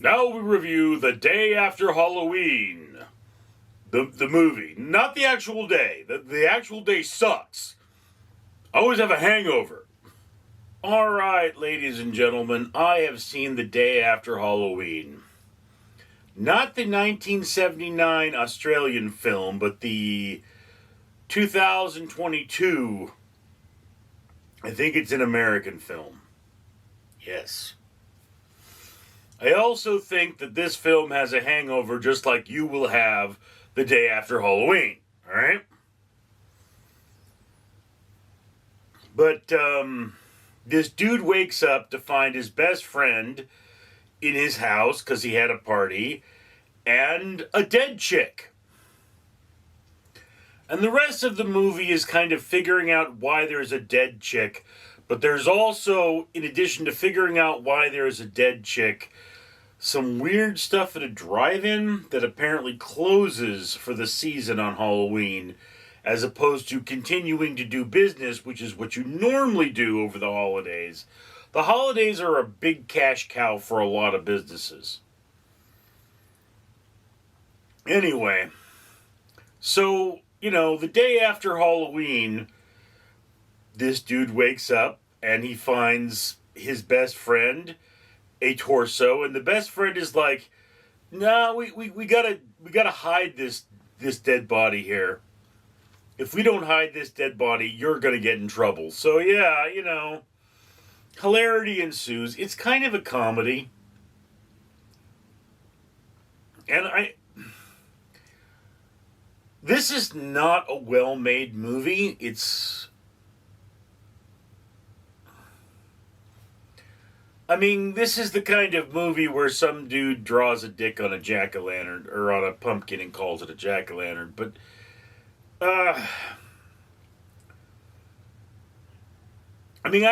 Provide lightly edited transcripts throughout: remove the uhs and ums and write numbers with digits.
Now we review The Day After Halloween. The movie. Not the actual day. The actual day sucks. I always have a hangover. Alright, ladies and gentlemen, I have seen The Day After Halloween. Not the 1979 Australian film, but the 2022, I think it's an American film. Yes. I also think that this film has a hangover just like you will have The Day After Halloween. Alright? But, this dude wakes up to find his best friend in his house because he had a party and a dead chick. And the rest of the movie is kind of figuring out why there's a dead chick. But there's also, in addition to figuring out why there's a dead chick, some weird stuff at a drive-in that apparently closes for the season on Halloween, as opposed to continuing to do business, which is what you normally do over the holidays. The holidays are a big cash cow for a lot of businesses. Anyway, so, the day after Halloween, this dude wakes up and he finds his best friend, a torso, and the best friend is like, "Nah, we gotta hide this dead body here. If we don't hide this dead body, you're gonna get in trouble." So yeah, hilarity ensues. It's kind of a comedy. And this is not a well-made movie. This is the kind of movie where some dude draws a dick on a jack-o'-lantern, or on a pumpkin and calls it a jack-o'-lantern, but, I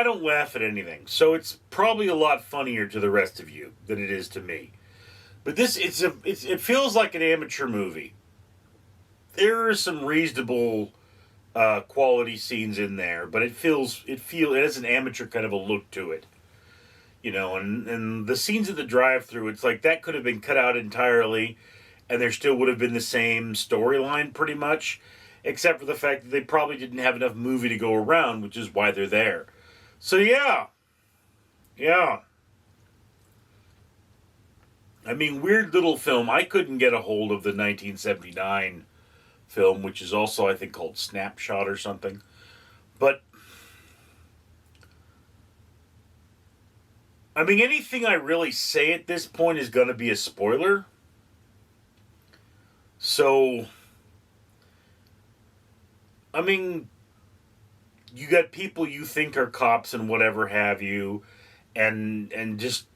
don't laugh at anything, so it's probably a lot funnier to the rest of you than it is to me. But it feels like an amateur movie. There are some reasonable quality scenes in there, but it has an amateur kind of a look to it. And the scenes at the drive-thru, it's like that could have been cut out entirely, and there still would have been the same storyline pretty much, except for the fact that they probably didn't have enough movie to go around, which is why they're there. So yeah. Weird little film. I couldn't get a hold of the 1979 film, which is also, I think, called Snapshot or something. But anything I really say at this point is going to be a spoiler. So, you got people you think are cops and whatever have you, and just,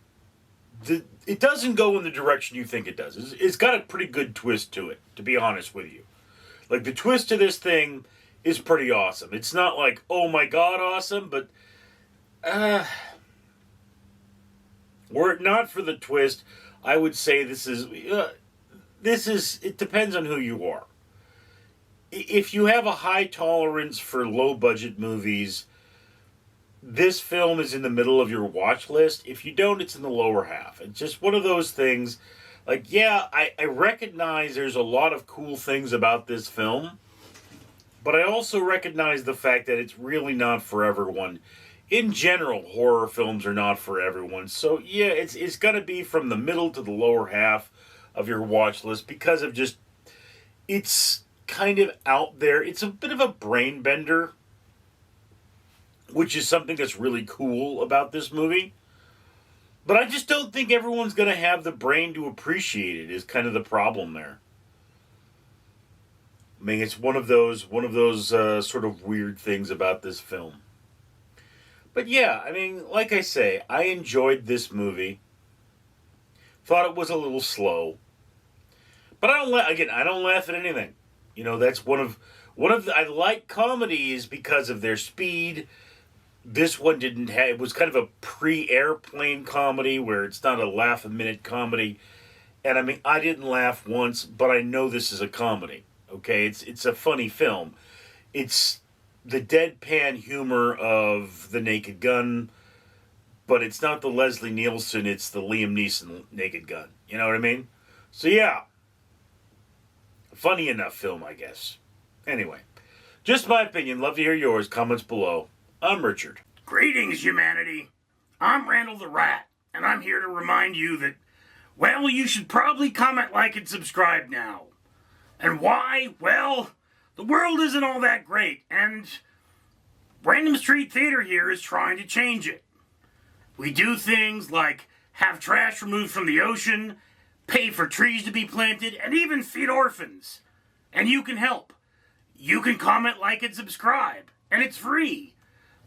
it doesn't go in the direction you think it does. It's got a pretty good twist to it, to be honest with you. Like, the twist to this thing is pretty awesome. It's not like, oh my god, awesome, but, were it not for the twist, I would say it depends on who you are. If you have a high tolerance for low-budget movies, this film is in the middle of your watch list. If you don't, it's in the lower half. It's just one of those things. Like, yeah, I recognize there's a lot of cool things about this film, but I also recognize the fact that it's really not for everyone. In general, horror films are not for everyone. So, yeah, it's going to be from the middle to the lower half of your watch list because of just, it's kind of out there. It's a bit of a brain bender, which is something that's really cool about this movie. But I just don't think everyone's going to have the brain to appreciate it, is kind of the problem there. It's one of those sort of weird things about this film. But yeah, like I say, I enjoyed this movie. Thought it was a little slow. But I don't laugh at anything. That's I like comedies because of their speed. This one didn't have, it was kind of a pre-airplane comedy where it's not a laugh-a-minute comedy. And I didn't laugh once, but I know this is a comedy. Okay, it's a funny film. It's the deadpan humor of The Naked Gun, but it's not the Leslie Nielsen, it's the Liam Neeson Naked Gun. You know what I mean? So yeah. Funny enough film, I guess. Anyway, just my opinion. Love to hear yours. Comments below. I'm Richard. Greetings, humanity. I'm Randall the Rat, and I'm here to remind you that, well, you should probably comment, like, and subscribe now. And why? Well, the world isn't all that great, and Random Street Theater here is trying to change it. We do things like have trash removed from the ocean, pay for trees to be planted, and even feed orphans. And you can help. You can comment, like, and subscribe, and it's free.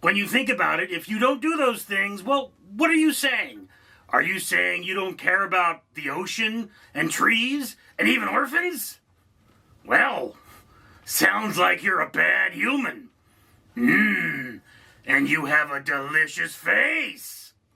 When you think about it, if you don't do those things, well, what are you saying? Are you saying you don't care about the ocean and trees and even orphans? Well, sounds like you're a bad human. And you have a delicious face.